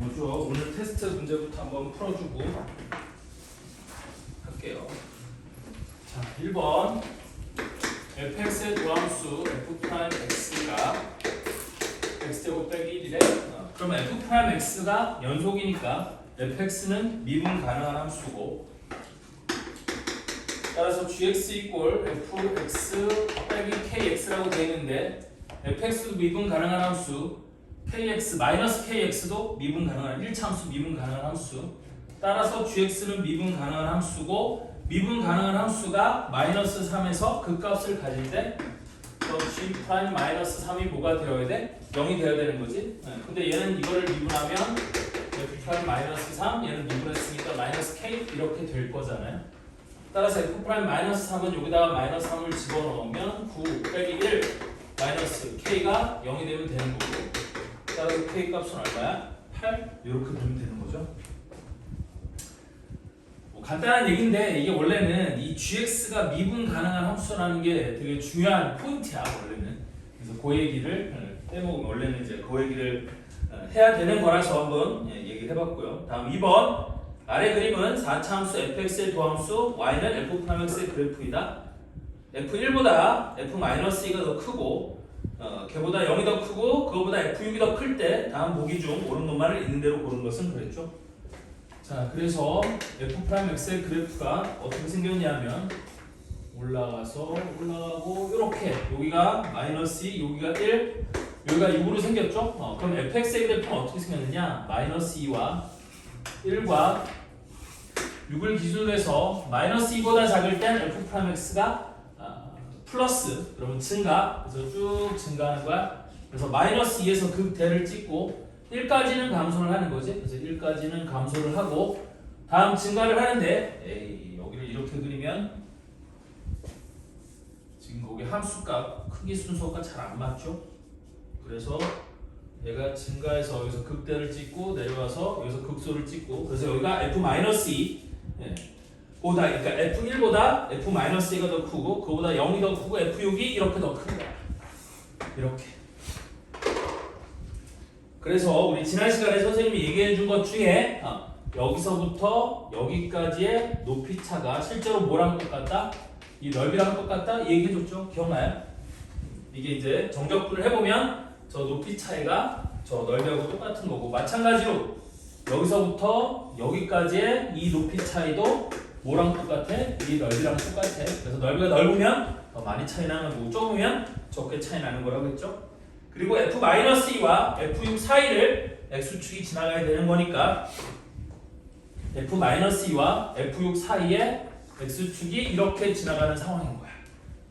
뭐죠? 오늘 테스트 문제부터 한번 풀어주고 할게요. 자, 1번 fx의 도함수 f'x가 x제곱 빼기 1이래. 그럼 f'x가 연속이니까 fx는 미분 가능한 함수고, 따라서 gx 이꼴 fx 빼기 kx라고 되어 있는데 fx도 미분 가능한 함수, kx 마이너스 kx도 미분 가능한 1차함수 미분 가능한 함수. 따라서 gx는 미분 가능한 함수고, 미분 가능한 함수가 마이너스 3에서 극값을 가질 때 g 프라임 마이너스 3이 뭐가 되어야 돼? 0이 되어야 되는 거지. 근데 얘는 이거를 미분하면 f 프라임 마이너스 3, 얘는 미분했으니까 마이너스 k 이렇게 될 거잖아요. 따라서 f 프라임 마이너스 3은 여기다가 마이너스 3을 집어넣으면 9 빼기 1 마이너스 k가 0이 되면 되는 거고, 따라서 k 값은 얼마야? 8 이렇게 보면 되는 거죠. 뭐 간단한 얘기인데 이게 원래는 이 gx가 미분 가능한 함수라는 게 되게 중요한 포인트야 원래는. 그래서 그 얘기를 빼먹으면 원래는 이제 그 얘기를 해야 되는 거라서 한번 얘기를 해봤고요. 다음 2번 아래 그림은 4차 함수 fx의 도함수 y는 f'x의 그래프이다. f1보다 f-2가 더 크고 걔보다 0이 더 크고 그거보다 f6이 더 클 때 다음 보기 중 옳은 놈만을 있는 대로 고른 것은 그랬죠. 자, 그래서 f'x의 그래프가 어떻게 생겼냐면 올라가고 이렇게 여기가 마이너스 2, 여기가 1, 여기가 6으로 생겼죠. 그럼 fx의 그래프는 어떻게 생겼느냐? 마이너스 2와 1과 6을 기준으로 해서 마이너스 2보다 작을 땐 f'x가 플러스, 그러면 증가, 그래서 쭉 증가하는 거야. 그래서 마이너스 2에서 극대를 찍고 1까지는 감소를 하는 거지. 그래서 1까지는 감소를 하고 다음 증가를 하는데, 여기를 이렇게 그리면 지금 거기 함수값 크기 순서가 잘 안 맞죠. 그래서 얘가 증가해서 여기서 극대를 찍고 내려와서 여기서 극소를 찍고, 그래서 여기가 f-2 보다, 그러니까 f1보다 f-2가 더 크고 그거보다 0이 더 크고 f6이 이렇게 더 큰 거야. 이렇게. 그래서 우리 지난 시간에 선생님이 얘기해 준 것 중에 여기서부터 여기까지의 높이 차가 실제로 뭐랑 똑같다? 이 넓이랑 똑같다? 얘기해 줬죠? 기억나요? 이게 이제 정적분을 해보면 저 높이 차이가 저 넓이하고 똑같은 거고, 마찬가지로 여기서부터 여기까지의 이 높이 차이도 뭐랑 똑같아? 이 넓이랑 똑같아. 그래서 넓이가 넓으면 더 많이 차이 나는 거고 좁으면 적게 차이 나는 거라고 했죠. 그리고 f-2와 f6 사이를 x축이 지나가야 되는 거니까 f-2와 f6 사이에 x축이 이렇게 지나가는 상황인 거야.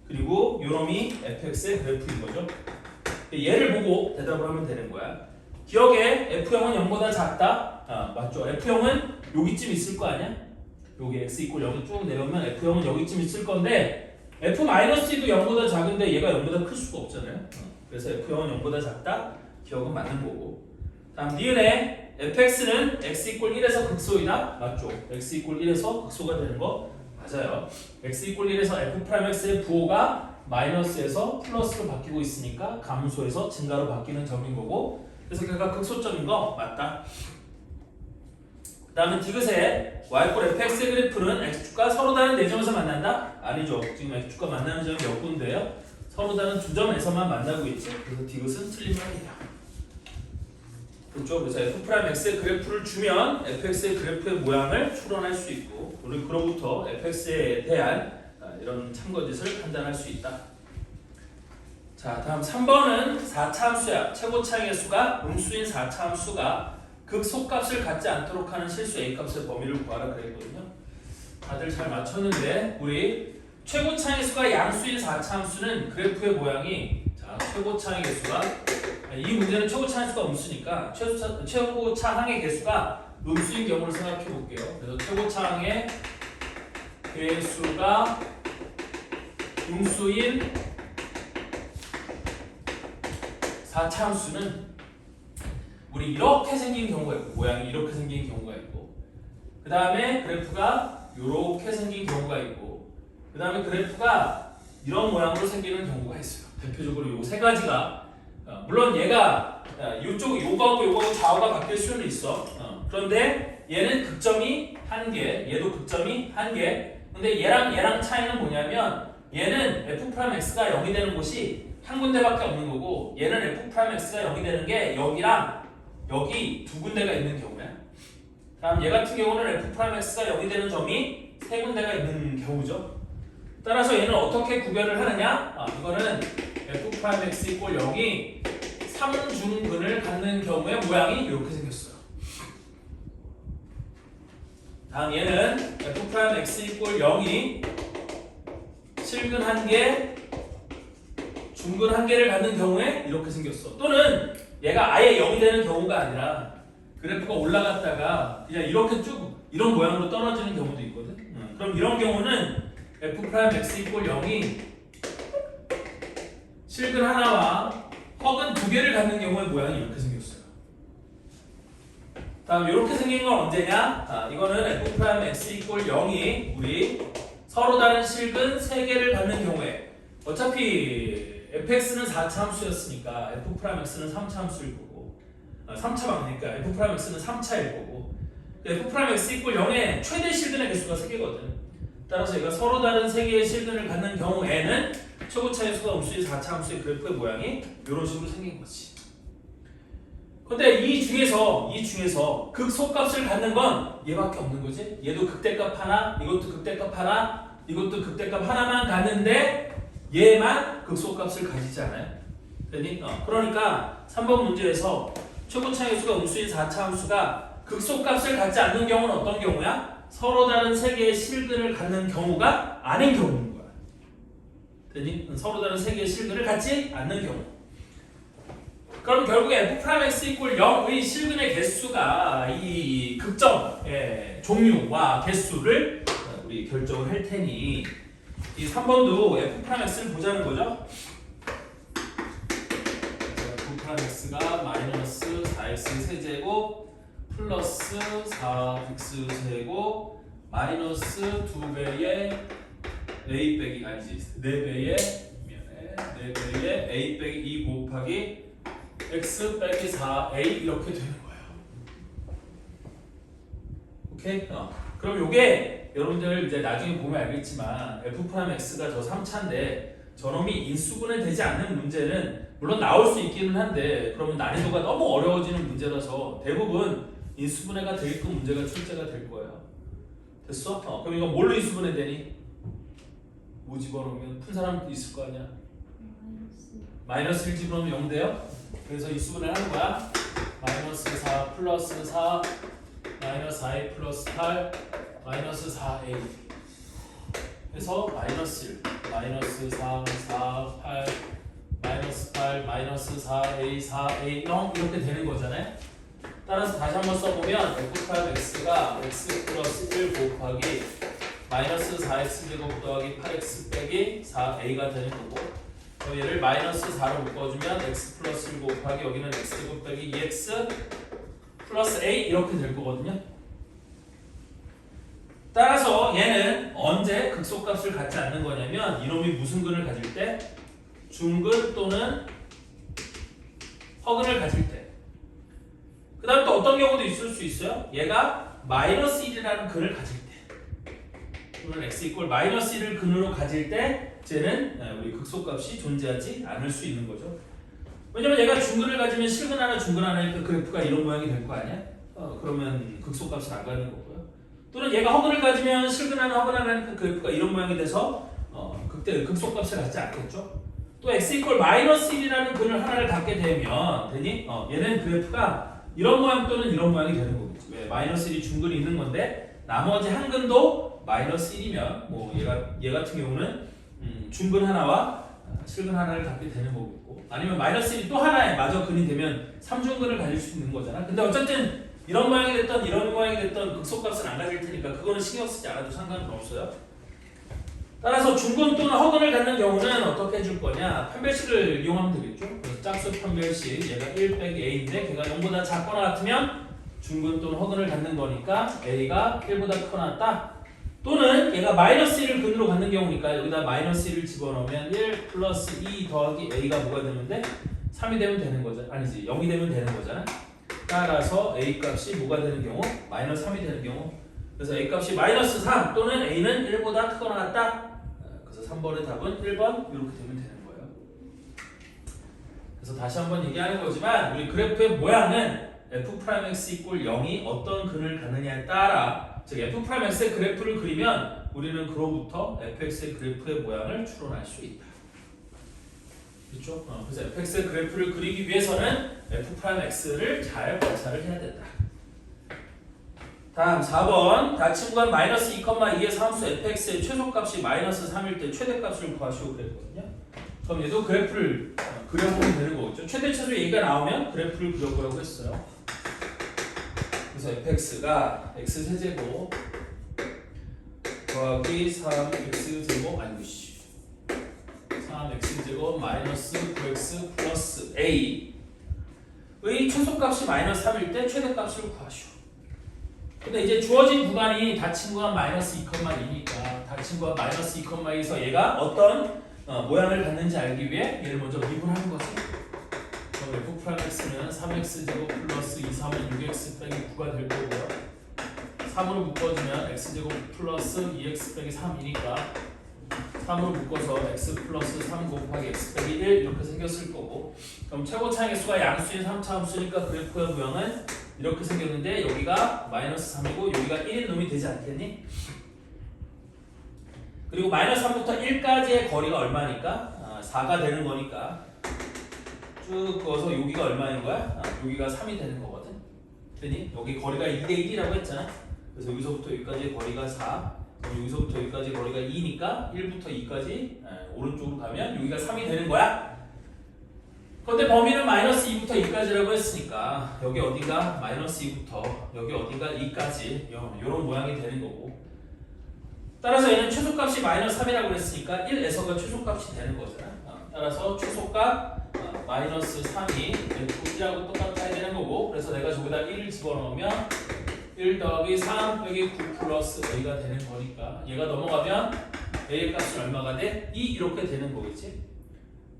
그리고 요놈이 fx의 그래프인 거죠. 얘를 보고 대답을 하면 되는 거야. 기억에 f0은 0보다 작다. 맞죠? f0은 여기쯤 있을 거 아니야? 여기 x 이꼴 0이 쭉 내려오면 f0은 여기쯤 있을 건데 f-2도 0보다 작은데 얘가 0보다 클 수가 없잖아요. 그래서 f0은 0보다 작다. 기억은 맞는 거고. 다음 니은에 fx는 x 이꼴 1에서 극소이다. 맞죠? x 이꼴 1에서 극소가 되는 거 맞아요. x 이꼴 1에서 f'x의 부호가 마이너스에서 플러스로 바뀌고 있으니까 감소에서 증가로 바뀌는 점인 거고, 그래서 걔가 극소점인 거 맞다. 그 다음에 디귿에 y꼴 fx의 그래프는 x축과 서로 다른 4점에서 만난다? 아니죠. 지금 x축과 만나는 점이 몇 군데예요? 서로 다른 2점에서만 만나고 있지. 그래서 디귿은 틀린 말이에요. 그렇죠? 그래서 f'x의 그래프를 주면 fx의 그래프의 모양을 추론할 수 있고, 우리 그로부터 fx에 대한 이런 참거짓을 판단할 수 있다. 자, 다음 3번은 4차 함수야. 최고 차항의 수가 음수인 4차 함수가 극소값을 갖지 않도록 하는 실수 a값의 범위를 구하라 그랬거든요. 다들 잘 맞췄는데, 우리 최고 차항의 수가 양수인 4차 함수는 그래프의 모양이, 자, 최고 차항의 개수가, 이 문제는 최고 차항의 수가 음수니까 최고 차항의 개수가 음수인 경우를 생각해 볼게요. 그래서 최고 차항의 개수가 음수인 4차 함수는 우리 이렇게 생긴 경우가 있고, 모양이 이렇게 생긴 경우가 있고, 그 다음에 그래프가 이렇게 생긴 경우가 있고, 그 다음에 그래프가 이런 모양으로 생기는 경우가 있어요. 대표적으로 이 세 가지가, 물론 얘가 요거하고 좌우가 바뀔 수는 있어. 그런데 얘는 극점이 1개, 얘도 극점이 1개. 근데 얘랑 차이는 뭐냐면 얘는 f'x가 0이 되는 곳이 한 군데밖에 없는 거고 얘는 f'x가 0이 되는 게 여기랑 여기 두 군데가 있는 경우야. 다음 얘 같은 경우는 f'x가 0이 되는 점이 세 군데가 있는 경우죠. 따라서 얘는 어떻게 구별을 하느냐? 이거는 f'x = 0이 3중근을 갖는 경우의 모양이 이렇게 생겼어요. 다음 얘는 f'x = 0이 실근 1개, 중근 1개를 갖는 경우에 이렇게 생겼어. 또는 얘가 아예 0이 되는 경우가 아니라 그래프가 올라갔다가 그냥 이렇게 쭉 이런 모양으로 떨어지는 경우도 있거든. 그럼 이런 경우는 f'x = 0이 실근 하나와 허근 2개를 갖는 경우의 모양이 이렇게 생겼어요. 다음 이렇게 생긴 건 언제냐? 이거는 f'x = 0이 우리 서로 다른 실근 3개를 갖는 경우에 어차피 fx는 4차 함수였으니까 f'x는 3차 함수일 거고 3차 방니까 f'x는 3차일 거고 f'x = 0의 최대 실근의 개수가 3개거든. 따라서 얘가 서로 다른 3개의 실근을 갖는 경우에는 최고차의 음수의 4차 함수의 그래프의 모양이 이런 식으로 생긴 거지. 근데 이 중에서 극소값을 갖는 건 얘밖에 없는 거지. 얘도 극대값 하나, 이것도 극대값 하나, 이것도 극대값 하나만 갖는데 얘만 극소값을 가지지 않아요. 그러니까 3번 문제에서 최고차의 수가 음수인 4차 함수가 극소값을 갖지 않는 경우는 어떤 경우야? 서로 다른 3개의 실근을 갖는 경우가 아닌 경우인 거야. 서로 다른 3개의 실근을 갖지 않는 경우. 그럼 결국에 f'x = 0의 실근의 개수가 이 극점의 종류와 개수를 우리 결정을 할 테니 이 3번도 f'x를 보자는 거죠. f'x가 마이너스 4x 세제곱 플러스 4x 제곱 마이너스 2배의 a 빼기 아니지 4배의 4배의 a 빼기 2 곱하기 x 빼기 4a 이렇게 되는 거예요. 오케이? 그럼 요게 여러분들 이제 나중에 보면 알겠지만 f'x가 저 3차인데 저놈이 인수분해 되지 않는 문제는 물론 나올 수 있기는 한데 그러면 난이도가 너무 어려워지는 문제라서 대부분 인수분해가 되게끔 문제가 출제가 될 거예요. 됐어? 그럼 이거 뭘로 인수분해 되니? 뭐 집어넣으면 푼 사람 있을 거 아니야? 마이너스 1 집어넣으면 0 돼요? 그래서 인수분해를 하는 거야. 마이너스 4 플러스 4 마이너스 4a 플러스 8 마이너스 4a 그래서 마이너스 1 마이너스 3 4 8 마이너스 8 마이너스 4a 4a 0 이렇게 되는 거잖아요. 따라서 다시 한번 써보면 f'x가 x 플러스 1 곱하기 마이너스 4x 제곱 더하기 8x 빼기 4a가 되는 거고 그럼 얘를 마이너스 4로 묶어주면 x 플러스 1 곱하기 여기는 x 제곱 빼기 2x 플러스 a 이렇게 될 거거든요. 따라서 얘는 언제 극소값을 갖지 않는 거냐면 이놈이 무슨 근을 가질 때? 중근 또는 허근을 가질 때. 그 다음 또 어떤 경우도 있을 수 있어요. 얘가 마이너스 1이라는 근을 가질 때 또는 x = 마이너스 1을 근으로 가질 때 쟤는 우리 극소값이 존재하지 않을 수 있는 거죠. 왜냐면 얘가 중근을 가지면 실근 하나 중근 하나니까 그래프가 이런 모양이 될 거 아니야? 그러면 극소값을 안 갖는 거고요. 또는 얘가 허근을 가지면 실근 하나 허근 하나니까 그래프가 이런 모양이 돼서 그때 극소값을 갖지 않겠죠. 또 x = 마이너스 1이라는 근을 하나를 갖게 되면 되니? 얘는 그래프가 이런 모양 또는 이런 모양이 되는 거겠지. 왜? 마이너스 1이 중근이 있는 건데 나머지 한 근도 마이너스 1이면 뭐 얘 같은 경우는 중근 하나와 실근 하나를 갖게 되는 거겠고 아니면 마이너스 1이 또 하나에 마저 근이 되면 3중근을 가질 수 있는 거잖아. 근데 어쨌든 이런 모양이 됐던 이런 모양이 됐던 극소값은 안 가질 테니까 그거는 신경 쓰지 않아도 상관은 없어요. 따라서 중근 또는 허근을 갖는 경우는 어떻게 해줄 거냐? 판별식을 이용하면 되겠죠. 그래서 짝수 판별식 얘가 1 빼기 a인데 걔가 0보다 작거나 같으면 중근 또는 허근을 갖는 거니까 a가 1보다 크거나 같다. 또는 얘가 마이너스 1을 근으로 갖는 경우니까 여기다 마이너스 1을 집어넣으면 1 플러스 2 더하기 a가 뭐가 되는데 3이 되면 되는 거잖아. 아니지, 0이 되면 되는 거잖아. 따라서 A 값이 뭐가 되는 경우? 마이너스 3이 되는 경우. 그래서 A 값이 마이너스 3 또는 A는 1보다 크거나 같다. 그래서 3번의 답은 1번 이렇게 되면 되는 거예요. 그래서 다시 한번 얘기하는 거지만 우리 그래프의 모양은 F'X 이꼴 0이 어떤 근을 갖느냐에 따라, 즉 F'X의 그래프를 그리면 우리는 그로부터 fx의 그래프의 모양을 추론할 수 있다. 그렇죠? 그래서 fx의 그래프를 그리기 위해서는 F'X를 잘 관찰을 해야 된다. 다음 4번 다침관 마이너스 2,2의 함수 fx의 최소값이 마이너스 3일 때 최대값을 구하시오 그랬거든요. 그럼 얘도 그래프를 그려보면 되는 거겠죠. 최대 최소 얘기가 나오면 그래프를 그려보라고 했어요. 그래서 fx가 x세제곱 더하기 3x제곱 아니고 3x제곱 마이너스 9x 플러스 a의 최소값이 마이너스 3일 때 최대값을 구하시오. 근데 이제 주어진 구간이 닫힌 구간 마이너스 2,2니까 닫힌 구간 마이너스 2,2에서 얘가 어떤 모양을 갖는지 알기 위해 얘를 먼저 미분하는 거지. 그럼 F'X는 3x제곱 플러스 2, 3은 6x 빼기 9가 될 거고요. 3으로 묶어주면 x제곱 플러스 2x 빼기 3이니까 3으로 묶어서 x 플러스 3 곱하기 x 빼기 1 이렇게 생겼을 거고, 그럼 최고차항의 수가 양수인 3차 함수니까 그래프의 모양은 이렇게 생겼는데 여기가 마이너스 3이고 여기가 1인 놈이 되지 않겠니? 그리고 마이너스 3부터 1까지의 거리가 얼마니까? 4가 되는 거니까 쭉 그어서 여기가 얼마인 거야? 여기가 3이 되는 거거든. 그러니 여기 거리가 2대 1이라고 했잖아. 그래서 여기서부터 여기까지의 거리가 4, 여기서부터 여기까지 거리가 2니까 1부터 2까지 오른쪽으로 가면 여기가 3이 되는 거야. 그런데 범위는 마이너스 2부터 2까지라고 했으니까 여기 어딘가 마이너스 2부터 여기 어딘가 2까지 이런 모양이 되는 거고, 따라서 얘는 최소값이 마이너스 3이라고 그랬으니까 1에서가 최소값이 되는 거잖아. 따라서 최소값 마이너스 3이 F1하고 똑같아야 되는 거고, 그래서 내가 저기다 1을 집어넣으면 1 더하기 3 빼기 9 플러스 A가 되는 거니까 얘가 넘어가면 A의 값은 얼마가 돼? 2 이렇게 되는 거겠지?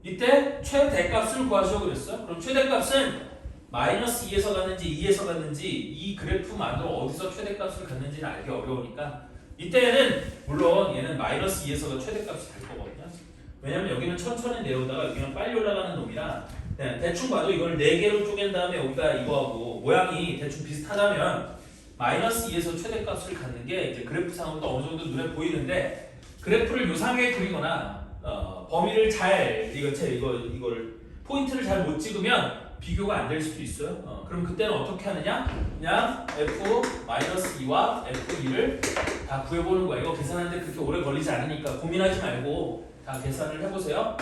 이때 최대값을 구하시오 그랬어. 그럼 최대값은 마이너스 2에서 갔는지 2에서 갔는지 이 그래프만으로 어디서 최대값을 갖는지는 알기 어려우니까 이때는 물론 얘는 마이너스 2에서가 최대값이 될 거거든요. 왜냐면 여기는 천천히 내려오다가 여기는 빨리 올라가는 놈이라 그냥 대충 봐도 이걸 4개로 쪼갠 다음에 여기가 이거하고 모양이 대충 비슷하다면 마이너스 2에서 최대값을 갖는 게 이제 그래프상으로도 어느 정도 눈에 보이는데, 그래프를 요상하게 그리거나 범위를 잘 이거를 포인트를 잘 못 찍으면 비교가 안 될 수도 있어요. 그럼 그때는 어떻게 하느냐? 그냥 F-2와 F2를 다 구해보는 거야. 이거 계산하는데 그렇게 오래 걸리지 않으니까 고민하지 말고 다 계산을 해보세요.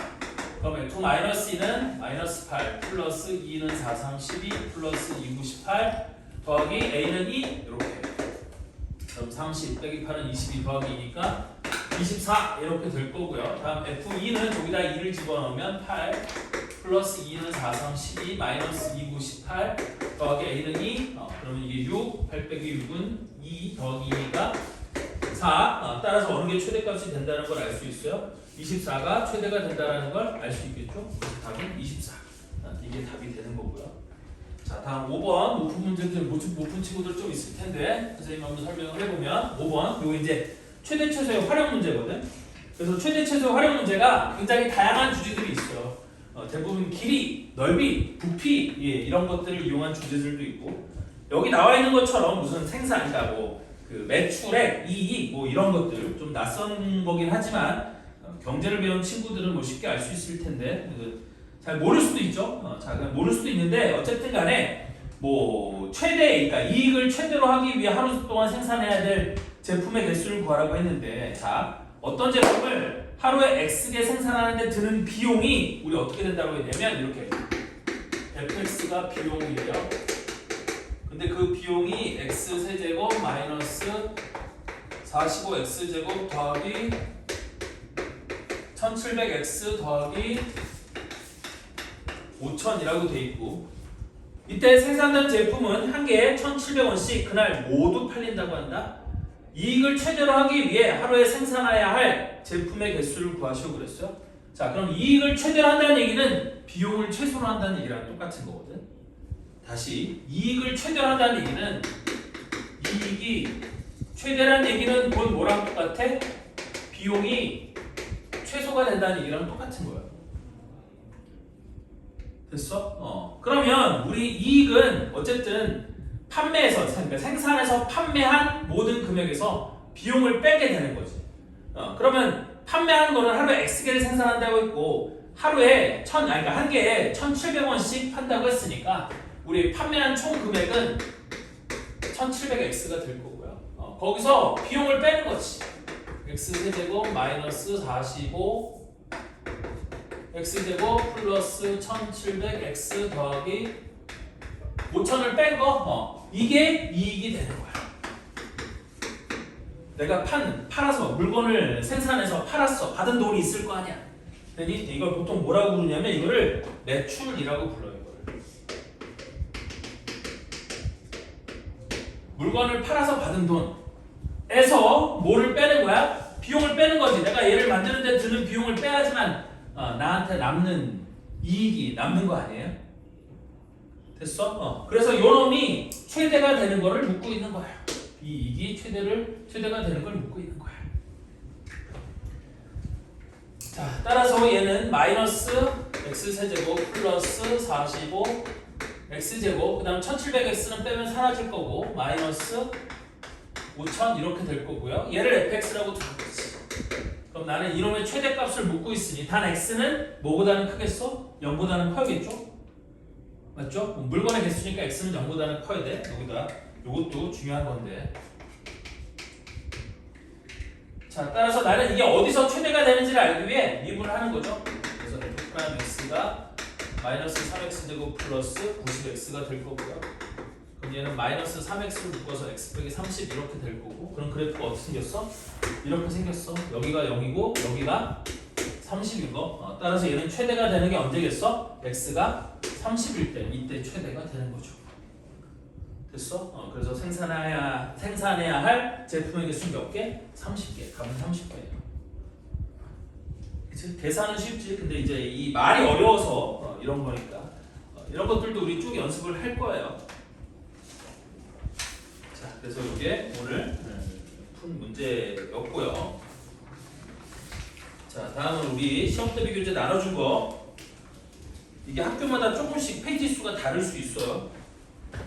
그럼 F-2는 마이너스 8 플러스 2는 4, 3, 12 플러스 2, 9, 18 더하기 A는 2 이렇게. 그럼 30 빼기 8은 22 더하기 2니까 24 이렇게 될 거고요. 다음 F2는 여기다 2를 집어넣으면 8 플러스 2는 4, 3, 12 마이너스 2, 9, 18 더하기 A는 2 그러면 이게 6 8 빼기 6은 2 더하기 2가 4 따라서 어느 게 최대값이 된다는 걸 알 수 있어요. 24가 최대가 된다는 걸 알 수 있겠죠. 답은 24 이게 답이 되는 거고요. 자, 다음 5번 못푼 문제들 못 푼 친구들 좀 있을 텐데 선생님 한번 설명을 해보면 5번 이거 이제 최대 최소의 활용 문제거든. 그래서 최대 최소의 활용 문제가 굉장히 다양한 주제들이 있어요. 대부분 길이, 넓이, 부피 이런 것들을 이용한 주제들도 있고, 여기 나와 있는 것처럼 무슨 생산이다 그 매출액, 이익 이런 것들 좀 낯선 거긴 하지만 경제를 배운 친구들은 쉽게 알 수 있을 텐데 잘 모를 수도 있죠. 잘 모를 수도 있는데 어쨌든 간에 최대, 그러니까 이익을 최대로 하기 위해 하루 동안 생산해야 될 제품의 개수를 구하라고 했는데, 자, 어떤 제품을 하루에 X개 생산하는데 드는 비용이 우리 어떻게 된다고 했냐면 이렇게 fx가 비용이래요. 근데 그 비용이 x세제곱 마이너스 45x제곱 더하기 1700x 더하기 5000이라고 돼 있고, 이때 생산된 제품은 한 개에 1700원씩 그날 모두 팔린다고 한다. 이익을 최대로 하기 위해 하루에 생산해야 할 제품의 개수를 구하시오 그랬어요. 자, 그럼 이익을 최대로 한다는 얘기는 비용을 최소로 한다는 얘기랑 똑같은 거거든. 다시 이익을 최대로 한다는 얘기는 이익이 최대라는 얘기는 곧 뭐랑 똑같아? 비용이 최소가 된다는 얘기랑 똑같은 거야. 됐어? 그러면 우리 이익은 어쨌든 판매에서, 그러니까 생산해서 판매한 모든 금액에서 비용을 빼게 되는 거지. 그러면 판매한 거는 하루에 X개를 생산한다고 했고 하루에 그러니까 한 개에 1,700원씩 판다고 했으니까 우리 판매한 총 금액은 1,700X가 될 거고요. 거기서 비용을 빼는 거지. X제곱 마이너스 45 X제곱 플러스 1,700X 더하기 5,000을 뺀 거, 이게 이익이 되는 거야. 내가 팔아서 물건을 생산해서 팔았어. 받은 돈이 있을 거 아니야. 그러니 이걸 보통 뭐라고 부르냐면 이거를 매출이라고 불러요. 이거를. 물건을 팔아서 받은 돈에서 뭐를 빼는 거야? 비용을 빼는 거지. 내가 얘를 만드는 데 드는 비용을 빼야지만 나한테 남는 이익이 남는 거 아니에요? 됐어? 그래서 요놈이 최대가 되는 거를 묻고 있는 거야. 이 이익이 최대가 되는 걸 묻고 있는 거야. 자, 따라서 얘는 마이너스 x세제곱 플러스 45 x제곱 그 다음 1700x는 빼면 사라질 거고 마이너스 5000 이렇게 될 거고요. 얘를 fx라고 두는 거지. 그럼 나는 이놈의 최대값을 묻고 있으니 단 x는 뭐보다는 크겠어? 0보다는 커야겠죠? 맞죠? 물건의 개수니까 x는 0보다는 커야 돼. 여기다 이것도 중요한 건데. 자, 따라서 나는 이게 어디서 최대가 되는지를 알기 위해 미분을 하는 거죠. 그래서 f'x가 마이너스 3x제곱 플러스 90x가 될 거고요. 그럼 얘는 마이너스 3x를 묶어서 x 빼기 30 이렇게 될 거고. 그럼 그래프가 어떻게 생겼어? 이렇게 생겼어. 여기가 0이고 여기가 30인 거. 따라서 얘는 최대가 되는 게 언제겠어? x가 30일 때 이때 최대가 되는 거죠. 됐어? 그래서 생산해야 할 제품의 개수 몇 개? 30개. 값은 30개예요. 그치? 계산은 쉽지. 근데 이제 이 말이 어려워서 이런 거니까 이런 것들도 우리 쭉 연습을 할 거예요. 자, 그래서 이게 오늘 푼 문제였고요. 자, 다음은 우리 시험 대비 교재 나눠준 거. 이게 학교마다 조금씩 페이지 수가 다를 수 있어요.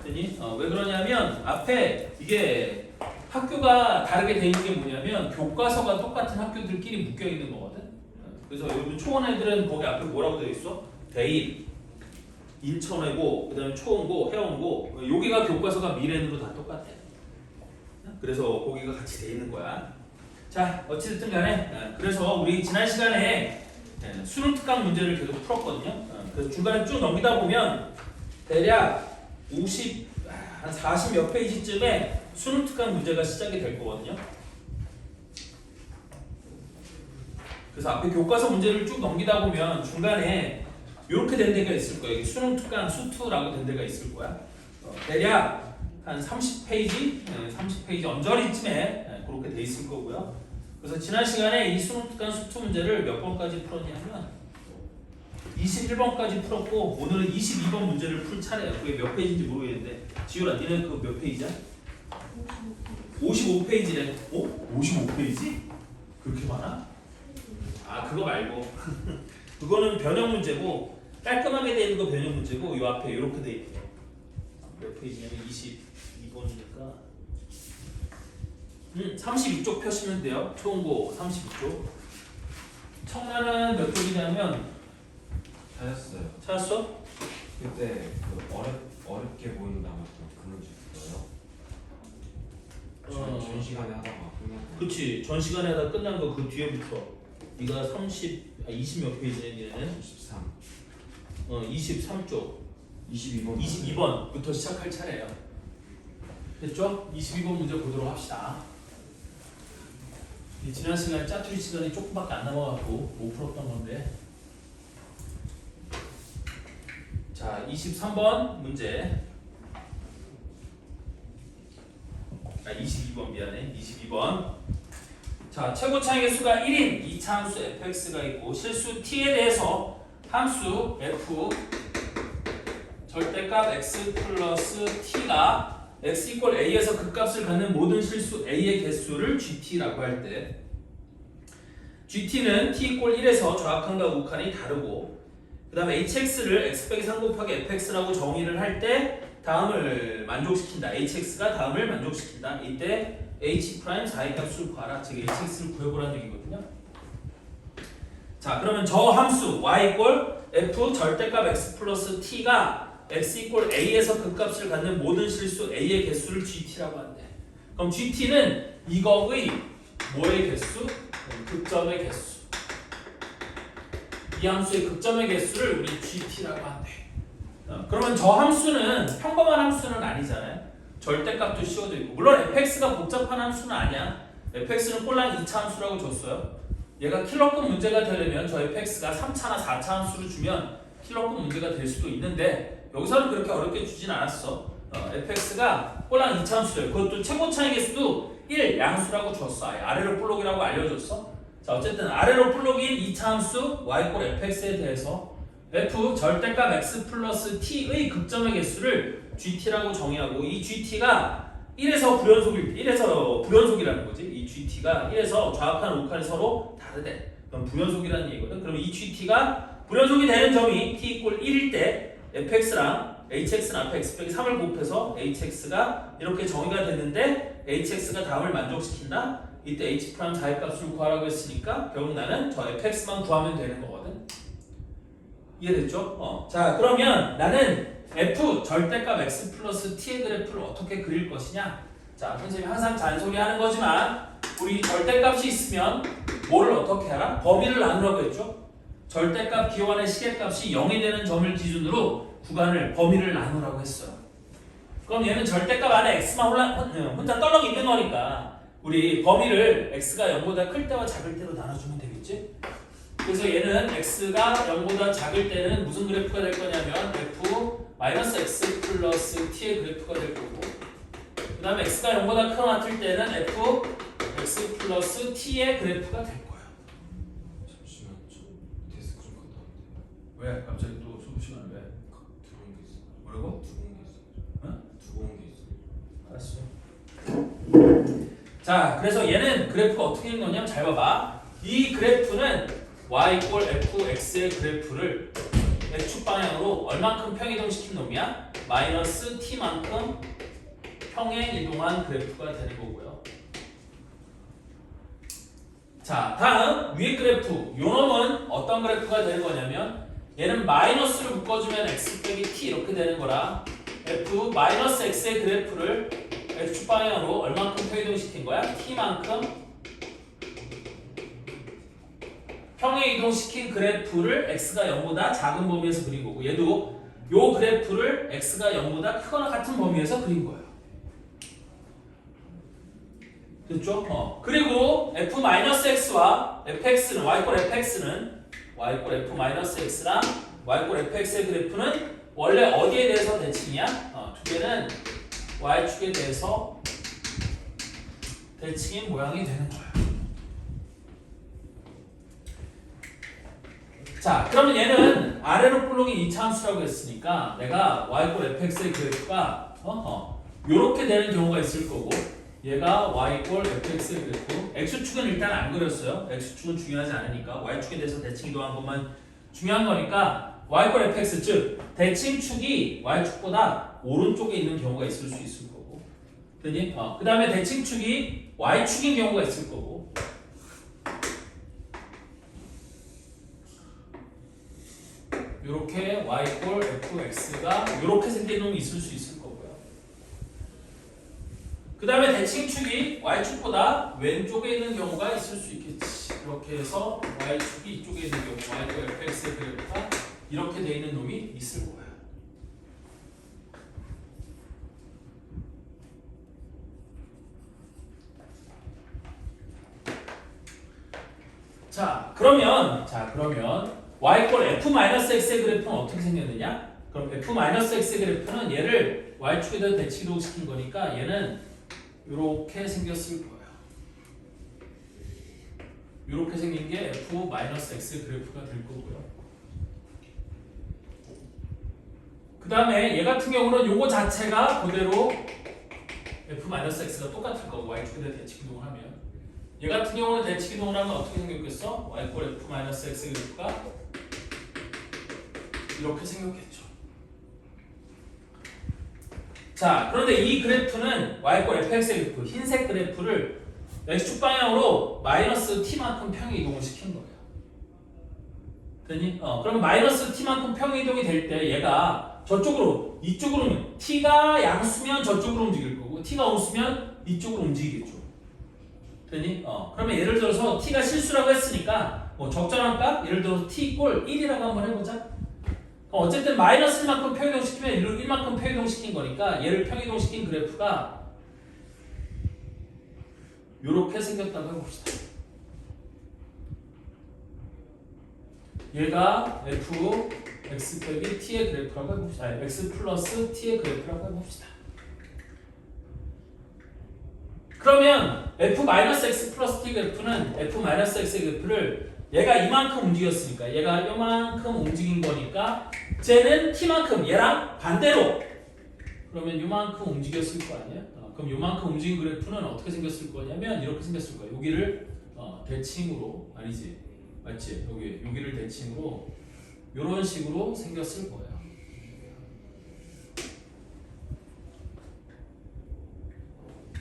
왜 그러냐면 앞에 이게 학교가 다르게 돼 있는 게 뭐냐면 교과서가 똑같은 학교들끼리 묶여 있는 거거든. 그래서 여러분 초원 애들은 거기 앞에 뭐라고 되어 있어? 대입, 인천외고, 그다음에 초원고, 해원고. 여기가 교과서가 미래으로 다 똑같아. 그래서 거기가 같이 돼 있는 거야. 자, 어찌됐든 간에 그래서 우리 지난 시간에 수능 특강 문제를 계속 풀었거든요. 그래서 중간에 쭉 넘기다 보면 대략 한 40 몇 페이지쯤에 수능 특강 문제가 시작이 될 거거든요. 그래서 앞에 교과서 문제를 쭉 넘기다 보면 중간에 이렇게 된 데가 있을 거예요. 수능 특강 수투라고 된 데가 있을 거야. 대략 한 30페이지, 30페이지 언저리쯤에 그렇게 돼 있을 거고요. 그래서 지난 시간에 이 수능 특강 수투 문제를 몇 번까지 풀었냐면 21번까지 풀었고 오늘은 22번 문제를 풀 차례예요. 그게 몇 페이지인지 모르겠는데 지율아 니네 그거 몇 페이지야? 55페이지래. 55페이지? 그렇게 많아? 아 그거 말고 그거는 변형 문제고 깔끔하게 돼 있는 거 변형 문제고 요 앞에 이렇게 돼 있대요. 몇 페이지냐면 22번이니까 32쪽 펴시면 돼요. 초음고 32쪽. 청라는 몇 쪽이냐면 찾았어요. 찾았어? 그때 그 어렵게 보인다고 그런 줄 있어요. 전 시간에 하다가 끝난 거. 그치. 전 시간에 하다 끝난 거 그 뒤에부터 네가 20 몇 페이지네. 23. 23쪽. 22번. 22번부터 시작할 차례예요. 됐죠? 22번 문제 보도록 합시다. 지난 시간에 짜투리 시간이 조금밖에 안 남아갖고 못 풀었던 건데. 자, 23번 문제. 22번 미안해. 22번. 자, 최고 차항의 수가 1인 2차 함수 fx가 있고 실수 t에 대해서 함수 f 절대값 x 플러스 t가 x 이퀄 a에서 극값을 갖는 모든 실수 a의 개수를 gt라고 할 때 gt는 t 이퀄 1에서 좌악한과 우악한이 다르고 그 다음에 hx를 x 빼기 3 곱하기 fx라고 정의를 할 때 다음을 만족시킨다. hx가 다음을 만족시킨다. 이때 h 프라임 4의 값을 구하라. 즉 hx를 구해보라는 얘기거든요. 자, 그러면 저 함수 y 이퀄 f 절대값 x 플러스 t가 x 이퀄 a에서 극값을 갖는 모든 실수 a의 개수를 gt라고 한대. 그럼 gt는 이거의 뭐의 개수? 극점의 개수. 이 함수의 극점의 개수를 우리 gt라고 한대. 그러면 저 함수는 평범한 함수는 아니잖아요. 절대값도 씌워져 있고 물론 fx가 복잡한 함수는 아니야. fx는 꼴랑 2차 함수라고 줬어요. 얘가 킬러급 문제가 되려면 저 fx가 3차나 4차 함수를 주면 킬러급 문제가 될 수도 있는데 여기서는 그렇게 어렵게 주진 않았어. fx가 꼴랑 2차 함수래요. 그것도 최고차의 개수도 1 양수라고 줬어. 아래로 볼록이라고 알려줬어. 자, 어쨌든 아래로 볼록인 2차 함수 y 꼴 fx에 대해서 f 절대값 x 플러스 t의 극점의 개수를 gt라고 정의하고 이 gt가 1에서 불연속이라는 거지. 이 gt가 1에서 좌악한 우악한이 서로 다르대. 그럼 불연속이라는 얘기거든. 그럼 이 gt가 불연속이 되는 점이 t 이퀄 1일 때 fx랑 hx는 앞에 x 빼기 3을 곱해서 hx가 이렇게 정의가 되는데 hx가 다음을 만족시킨다. 이때 h 프라임 4의 값을 구하라고 했으니까 결국 나는 저 fx만 구하면 되는 거거든. 이해됐죠? 자, 그러면 나는 f 절대값 x 플러스 t의 그래프를 어떻게 그릴 것이냐? 자, 선생님이 항상 잔소리하는 거지만 우리 절대값이 있으면 뭐를 어떻게 하라? 범위를 나누라고 했죠? 절대값 기호환의 시계값이 0이 되는 점을 기준으로 구간을 범위를 나누라고 했어요. 그럼 얘는 절대값 안에 x만 혼자 떨렁 있는 거니까 우리 범위를 x가 0보다 클 때와 작을 때로 나눠주면 되겠지? 그래서 얘는 x가 0보다 작을 때는 무슨 그래프가 될 거냐면 f 마이너스 x 플러스 t의 그래프가 될 거고 그 다음에 x가 0보다 크거나 같을 때는 f x 플러스 t의 그래프가 될 거예요. 잠시만 저 데스크 좀 갔다 왔는데 왜? 갑자기 또 수업 시간에 왜? 들어온 게 있어. 뭐라고? 두고 온 게 있어. 알았어. 자, 그래서 얘는 그래프가 어떻게 되는 거냐면 잘 봐봐. 이 그래프는 y 이퀄 fx의 그래프를 x축 방향으로 얼만큼 평이동시킨 놈이야? 마이너스 t만큼 평행 이동한 그래프가 되는 거고요. 자, 다음 위의 그래프. 요 놈은 어떤 그래프가 되는 거냐면 얘는 마이너스를 묶어주면 x 빼기 t 이렇게 되는 거라 f 마이너스 x의 그래프를 x축 방향으로 얼만큼 평이동시킨 거야? t만큼 평행 이동시킨 그래프를 x가 0보다 작은 범위에서 그린 거고 얘도 요 그래프를 x가 0보다 크거나 같은 범위에서 그린 거예요. 됐죠? 그리고 f-x와 fx는 y 꼴 fx는 y 꼴 f-x랑 y 꼴 fx의 그래프는 원래 어디에 대해서 대칭이야? 두 개는 y축에 대해서 대칭인 모양이 되는 거야. 자, 그러면 얘는 아래로 볼록인 2차 함수라고 했으니까 내가 y 꼴 fx의 그래프가 요렇게 되는 경우가 있을 거고 얘가 y 꼴 fx의 그래프 x축은 일단 안 그렸어요. x축은 중요하지 않으니까 y축에 대해서 대칭 이동한 것만 중요한 거니까 y 꼴 fx 즉 대칭축이 y축보다 오른쪽에 있는 경우가 있을 수 있을 거고 되니? 그 다음에 대칭축이 y축인 경우가 있을 거고 요렇게 y 꼴 fx가 요렇게 생긴 놈이 있을 수 있을 거고요. 그 다음에 대칭축이 y축보다 왼쪽에 있는 경우가 있을 수 있겠지. 이렇게 해서 y축이 이쪽에 있는 경우 y 꼴 fx의 그래프가 이렇게 돼 있는 놈이 있을 거예요. 자, 그러면 y 꼴 f-x의 그래프는 어떻게 생겼느냐? 그럼 f-x의 그래프는 얘를 y축에다 대칭이동시킨 거니까 얘는 이렇게 생겼을 거예요. 이렇게 생긴 게 f-x 그래프가 될 거고요. 그 다음에 얘 같은 경우는 요거 자체가 그대로 f-x가 똑같을 거고 y축에 대칭이동을 하면 얘 같은 경우는 대칭이동을 하면 어떻게 생겼겠어? y 꼴 f-x 그래프가 이렇게 생겼겠죠. 자, 그런데 이 그래프는 y 꼴 fx 그래프 흰색 그래프를 x축 방향으로 마이너스 t만큼 평행 이동을 시킨 거예요. 됐니? 그러면 마이너스 t만큼 평행 이동이 될 때 얘가 저쪽으로 이쪽으로 t가 양수면 저쪽으로 움직일 거고 t가 음수면 이쪽으로 움직이겠죠. 됐니? 그러면 예를 들어서 t가 실수라고 했으니까 뭐 적절한 값 예를 들어서 t 꼴 1이라고 한번 해보자. 어쨌든 마이너스 1만큼 평이동시키면 1만큼 평이동시킨 거니까 얘를 평이동시킨 그래프가 이렇게 생겼다고 해봅시다. 얘가 f x 빼기 t의 그래프라고 해봅시다. x 플러스 t의 그래프라고 해봅시다. 그러면 f-x 플러스 t 그래프는 f-x 그래프를 얘가 이만큼 움직였으니까 얘가 이만큼 움직인 거니까 쟤는 t만큼 얘랑 반대로 그러면 이만큼 움직였을 거 아니야? 그럼 이만큼 움직인 그래프는 어떻게 생겼을 거냐면 이렇게 생겼을 거야. 여기를 대칭으로 아니지 맞지? 여기를 대칭으로 이런 식으로 생겼을 거예요.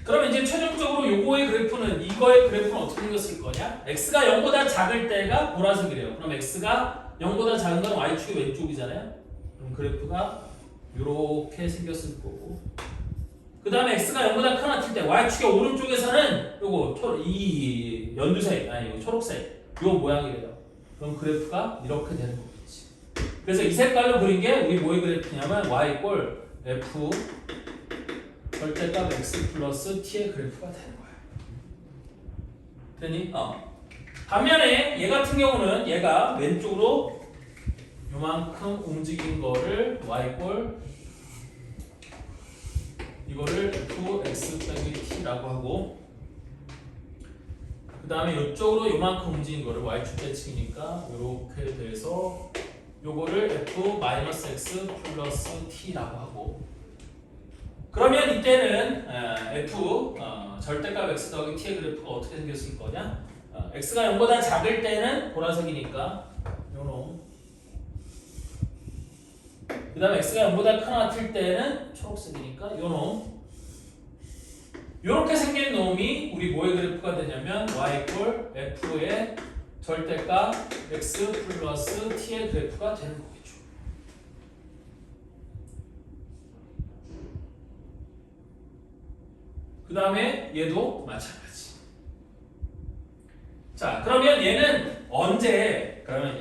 그럼 이제 최종적으로 요거의 그래프는 이거의 그래프는 어떻게 생겼을 거냐? x가 0보다 작을 때가 보라색이래요. 그럼 x가 0보다 작은 건 y축의 왼쪽이잖아요. 그럼 그래프가 이렇게 생겼을 거고 그 다음에 x가 0보다 크거나 틀 때 y축의 오른쪽에서는 요거 이 연두색 아니 초록색 요 모양이래요. 그럼 그래프가 이렇게 되는 거겠지. 그래서 이 색깔로 그린 게 우리 뭐의 그래프냐면 y 꼴 f 절대값 x 플러스 t의 그래프가 되는 거야. 되니? 반면에 얘 같은 경우는 얘가 왼쪽으로 요만큼 움직인 거를 y꼴 이거를 fx 빼기 t라고 하고 그 다음에 이쪽으로 요만큼 움직인 거를 y축 대칭이니까 이렇게 돼서 요거를 f-x 플러스 t라고 하고 그러면 이때는 f 절대값 x 더하기 t의 그래프가 어떻게 생겼을 거냐? x가 0보다 작을 때는 보라색이니까 요놈 그 다음에 x가 0보다 크거나 같을 때는 초록색이니까 요놈 요렇게 생긴 놈이 우리 뭐의 그래프가 되냐면 y 꼴 f의 절대값 x 플러스 t의 그래프가 되는 거겠죠. 그 다음에 얘도 마찬가지. 자, 그러면 얘는 언제? 그러면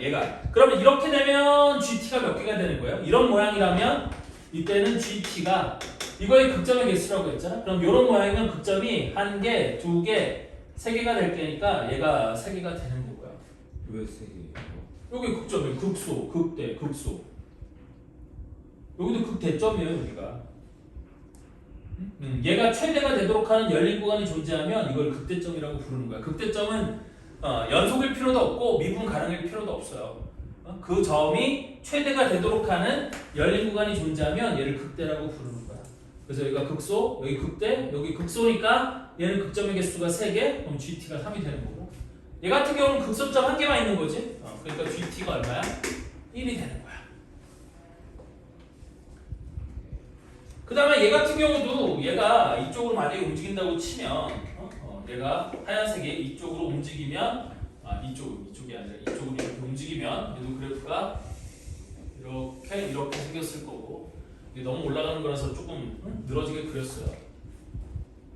이렇게 되면 GT가 몇 개가 되는 거예요? 이런 모양이라면 이때는 GT가 이거의 극점의 개수라고 했잖아. 그럼 이런 모양이면 극점이 1개, 2개, 3개가 될 테니까 얘가 3개가 되는 거고요. 왜 3개예요? 여기 극점이에요. 극소, 극대, 극소. 여기도 극대점이에요, 여기가. 얘가 최대가 되도록 하는 열린 구간이 존재하면 이걸 극대점이라고 부르는 거야. 극대점은 연속일 필요도 없고 미분 가능일 필요도 없어요. 그 점이 최대가 되도록 하는 열린 구간이 존재하면 얘를 극대라고 부르는 거야. 그래서 여기가 극소, 여기 극대, 여기 극소니까 얘는 극점의 개수가 3개, 그럼 GT가 3이 되는 거고 얘 같은 경우는 극소점 1개만 있는 거지. 그러니까 GT가 얼마야? 1이 되는 거야. 그 다음에 얘 같은 경우도 얘가 이쪽으로 만약에 움직인다고 치면 얘가 하얀색이 이쪽으로 움직이면 이쪽이 아니라 이쪽으로 이렇게 움직이면 얘도 그래프가 이렇게 생겼을 거고 이게 너무 올라가는 거라서 조금 늘어지게 그렸어요.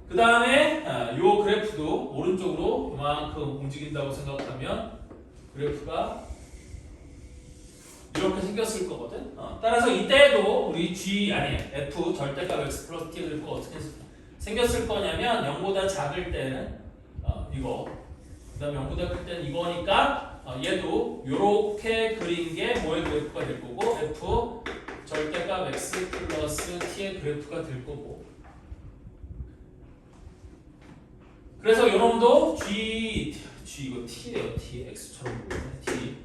그 다음에 요 그래프도 오른쪽으로 이만큼 움직인다고 생각하면 그래프가 이렇게 생겼을 거거든. 따라서 이때도 우리 F 절대값 x 플러스 t 그래프가 어떻게 생겼을 거냐면 0보다 작을 때는 이거 그 다음에 0보다 클 때는 이거니까 얘도 이렇게 그린 게 뭐의 그래프가 될 거고 F 절대값 x 플러스 t의 그래프가 될 거고 그래서 요놈도 G 이거 T예요. T X처럼 보이네. T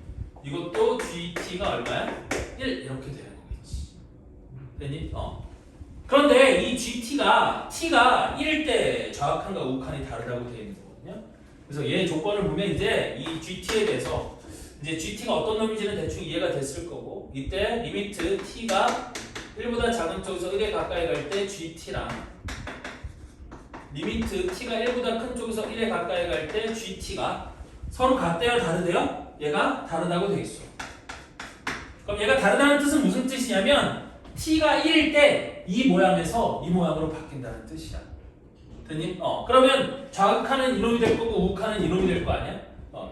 이것도 GT가 얼마야? 1 이렇게 되는 거겠지. 됐니? 그런데 이 GT가 T가 1일 때 좌악한과 우악한이 다르다고 되어 있는 거거든요. 그래서 얘 조건을 보면 이제 이 GT에 대해서 이제 GT가 어떤 놈인지는 대충 이해가 됐을 거고 이때 리미트 T가 1보다 작은 쪽에서 1에 가까이 갈 때 GT랑 리미트 T가 1보다 큰 쪽에서 1에 가까이 갈 때 GT가 서로 같대요? 다르대요? 얘가 다르다고 돼 있어. 그럼 얘가 다르다는 뜻은 무슨 뜻이냐면 T가 1일 때 이 모양에서 이 모양으로 바뀐다는 뜻이야. 됐니? 그러면 좌극하는 이놈이 될 거고 우극하는 이놈이 될 거 아니야?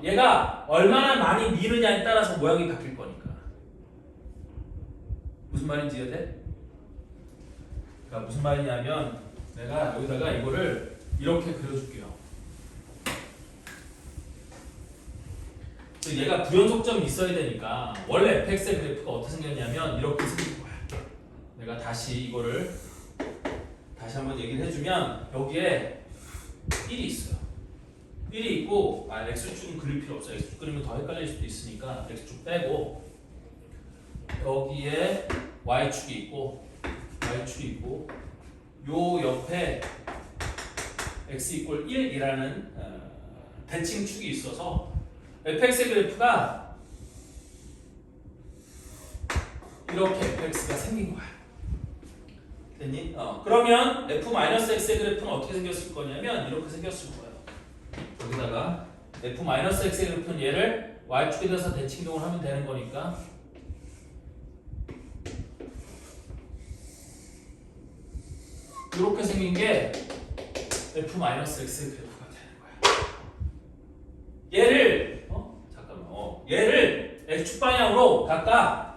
얘가 얼마나 많이 미느냐에 따라서 모양이 바뀔 거니까. 무슨 말인지 이해돼? 그러니까 무슨 말이냐면 내가 여기다가 이거를 이렇게 그려줄게요. 얘가 부연속점이 있어야 되니까 원래 fx의 그래프가 어떻게 생겼냐면 이렇게 생긴 거야. 내가 다시 이거를 다시 한번 얘기를 해주면 여기에 1이 있어요. 1이 있고 x축은 그릴 필요 없어요. x축 그리면 더 헷갈릴 수도 있으니까 x축 빼고 여기에 y축이 있고 요 옆에 x 이퀄 1이라는 대칭축이 있어서 fx의 그래프가 이렇게 fx가 생긴 거야. 됐니? 그러면 f-x의 그래프는 어떻게 생겼을 거냐면 이렇게 생겼을 거예요. 여기다가 f-x의 그래프는 얘를 y축에 대해서 대칭동을 하면 되는 거니까 이렇게 생긴 게 f-x의 그래프가 되는 거야. 얘를 얘를 x축 방향으로 각각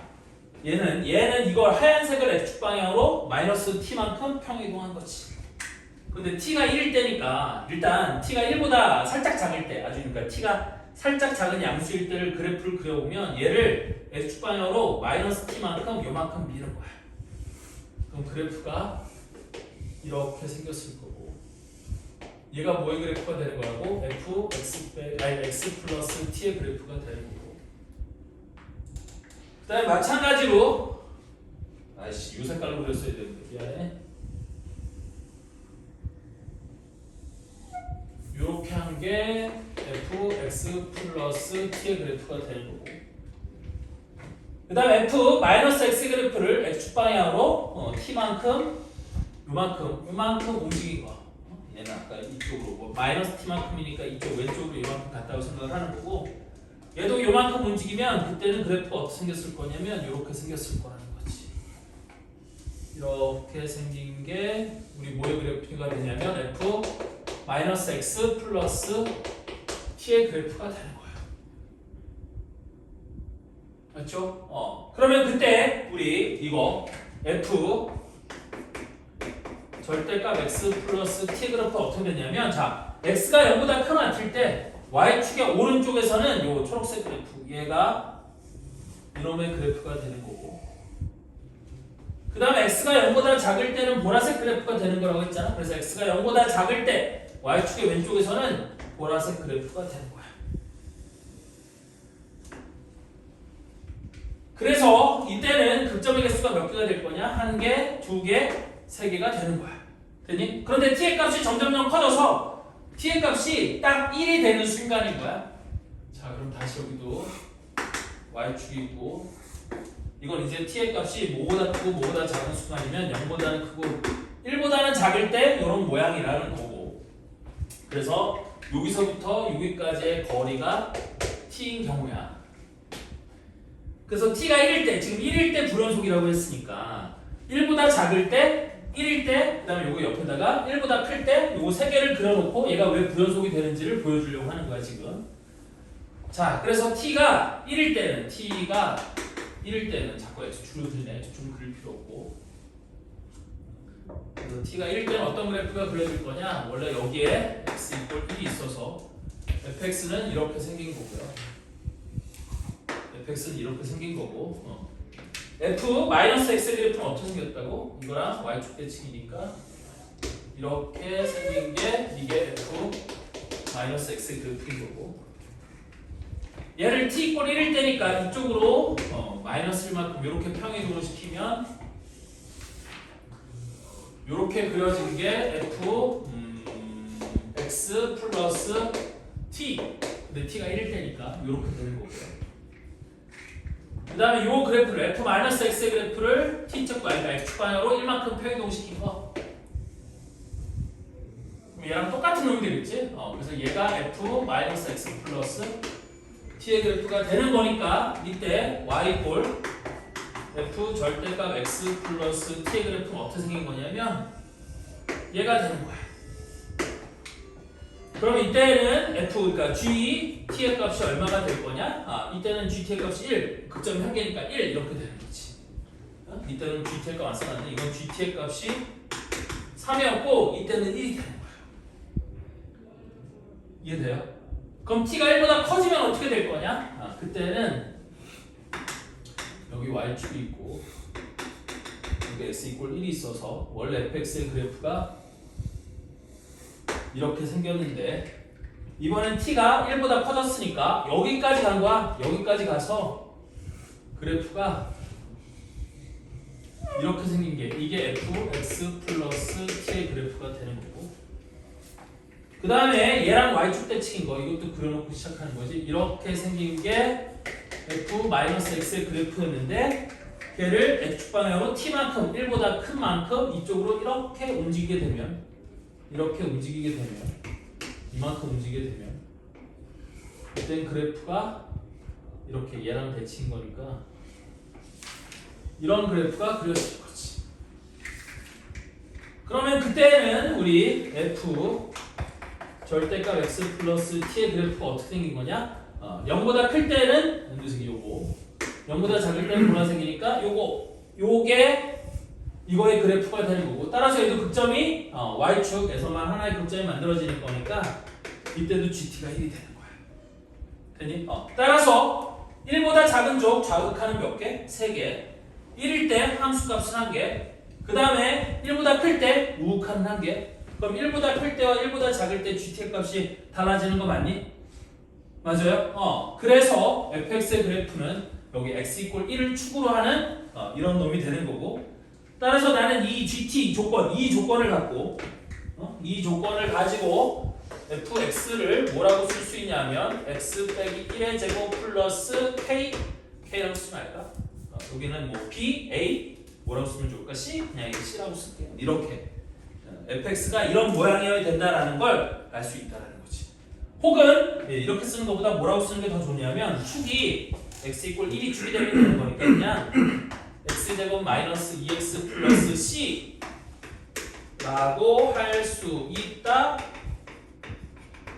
얘는 이걸 하얀색을 x축 방향으로 마이너스 t만큼 평이동한 거지. 근데 t가 1일 때니까 일단 t가 1보다 살짝 작을 때 그러니까 t가 살짝 작은 양수일 때를 그래프를 그려보면 얘를 x축 방향으로 마이너스 t만큼 요만큼 미는 거야. 그럼 그래프가 이렇게 생겼을 거고 얘가 뭐의 그래프가 되는 거라고? x 플러스 t의 그래프가 되는 거고 그 다음에 마찬가지로 이 색깔로 그렸어야 되는데 미안해. 요렇게 한 게 fx 플러스 t의 그래프가 되는 거고 그 다음에 f-x 그래프를 x축 방향으로 t만큼 요만큼 움직인 거 얘는 아까 이쪽으로 마이너스 t만큼이니까 이쪽 왼쪽으로 요만큼 갔다고 생각을 하는 거고 얘도 요만큼 움직이면 그때는 그래프가 어떻게 생겼을 거냐면 이렇게 생겼을 거라는 거지. 이렇게 생긴 게 우리 뭐의 그래프가 되냐면 f-x 플러스 t의 그래프가 되는 거예요. 맞죠? 그러면 그때 우리 이거 f 절대값 x 플러스 t의 그래프가 어떻게 되냐면 자 x가 0보다 큰 같을 때 y축의 오른쪽에서는 요 초록색 그래프 얘가 이놈의 그래프가 되는 거고 그 다음에 x가 0보다 작을 때는 보라색 그래프가 되는 거라고 했잖아. 그래서 x가 0보다 작을 때 y축의 왼쪽에서는 보라색 그래프가 되는 거야. 그래서 이때는 극점의 개수가 몇 개가 될 거냐? 1개, 2개, 3개가 되는 거야. 됐니? 그런데 t의 값이 점점점 커져서 t의 값이 딱 1이 되는 순간인 거야. 자, 그럼 다시 여기도 y축이 있고 이건 이제 t의 값이 뭐보다 크고 뭐보다 작은 순간이면 0보다는 크고 1보다는 작을 때 이런 모양이라는 거고 그래서 여기서부터 여기까지의 거리가 t인 경우야. 그래서 t가 1일 때 지금 1일 때 불연속이라고 했으니까 1보다 작을 때 1일 때, 그 다음에 요거 옆에다가 1보다 클 때 요거 3개를 그려놓고 얘가 왜 부연속이 되는지를 보여주려고 하는 거야 지금. 자, 그래서 t가 1일 때는 자꾸 x축으로 그리네. x축은 그릴 필요 없고 그래서 t가 1일 때는 어떤 그래프가 그려질 거냐 원래 여기에 x 이퀄 1이 있어서 fx는 이렇게 생긴 거고요. fx는 이렇게 생긴 거고 f-x 그래프는 어떻게 생겼다고? 이거랑 y축 대칭이니까 이렇게 생긴 게 이게 f-x 그래프인 거고 얘를 t 이꼴 1일 때니까 이쪽으로 마이너스 1만큼 이렇게 평행으로 시키면 이렇게 그려진 게 f x 플러스 t. 근데 t가 1일 때니까 이렇게 되는 거고요. 그 다음에 이 그래프를 f-x의 그래프를 t축 그러니까 x축 방향으로 1만큼 평행이동시킨 거. 그럼 얘랑 똑같은 놈이 되겠지? 그래서 얘가 f-x 플러스 t의 그래프가 되는 거니까 이때 y 꼴 f 절대값 x 플러스 t의 그래프는 어떻게 생긴 거냐면 얘가 되는 거야. 그럼 이때는 f 그러니까 g t의 값이 얼마가 될 거냐? 이때는 g t의 값이 1, 극점이 한 개니까 1 이렇게 되는 거지. 이때는 g t의 값 안 써놨네. 이건 g t의 값이 3이었고 이때는 1이 되는 거야. 이해돼요? 그럼 t가 1보다 커지면 어떻게 될 거냐? 그때는 여기 y축이 있고 여기 x 이꼴 1이 있어서 원래 fx의 그래프가 이렇게 생겼는데 이번엔 t가 1보다 커졌으니까 여기까지 간 거야. 여기까지 가서 그래프가 이렇게 생긴 게 이게 fx 플러스 t의 그래프가 되는 거고 그 다음에 얘랑 y축 대칭인 거 이것도 그려놓고 시작하는 거지. 이렇게 생긴 게 f-x의 그래프였는데 걔를 x축 방향으로 t만큼 1보다 큰 만큼 이쪽으로 이렇게 움직이게 되면 이만큼 움직이게 되면 그땐 그래프가 이렇게 얘랑 대칭인 거니까 이런 그래프가 그려질 거지. 그러면 그때는 우리 f 절대값 x 플러스 t의 그래프가 어떻게 생긴 거냐? 0보다 클 때는 연두색이 요거 0보다 작을 때는 보라색이니까 요게 이거의 그래프가 되는 거고 따라서 얘도 극점이 y축에서만 하나의 극점이 만들어지는 거니까 이때도 gt가 1이 되는 거야. 되니? 따라서 1보다 작은 쪽 좌극하는 몇 개? 3개 1일 때 함수값은 1개 그 다음에 1보다 클 때 우극하는 1개 그럼 1보다 클 때와 1보다 작을 때 gt의 값이 달라지는 거 맞니? 맞아요? 그래서 fx의 그래프는 여기 x 이꼴 1을 축으로 하는 이런 놈이 되는 거고 따라서 나는 이 gt 조건, 이 조건을 갖고 이 조건을 가지고 fx를 뭐라고 쓸 수 있냐면 x 빼기 1의 제곱 플러스 k라고 쓰면 할까? 여기는 뭐 b, a 뭐라고 쓰면 좋을까? c? 그냥 이게 c라고 쓸게요. 이렇게 fx가 이런 모양이어야 된다라는 걸 알 수 있다는 거지. 혹은 이렇게 쓰는 것보다 뭐라고 쓰는 게 더 좋냐면 축이 x 이꼴 1이 축이 되는 거니까 그냥 x제곱 마이너스 2x 플러스 c 라고 할 수 있다.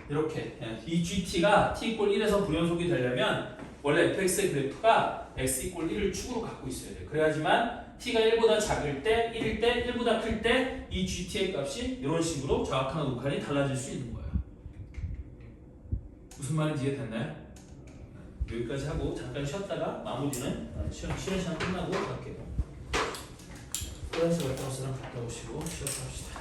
이렇게 이 gt가 t 이꼴 1에서 불연속이 되려면 원래 fx의 그래프가 x 이꼴 1을 축으로 갖고 있어야 돼. 그래야지만 t가 1보다 작을 때, 1일 때, 1보다 클 때 이 gt의 값이 이런 식으로 좌극하나 우극하니 달라질 수 있는 거예요. 무슨 말인지 이해됐나요? 여기까지 하고 잠깐 쉬었다가 마무리는 쉬는 시간 끝나고 갈게요. 화장실 갔다 온 사람 갔다 오시고 쉬었다 합시다.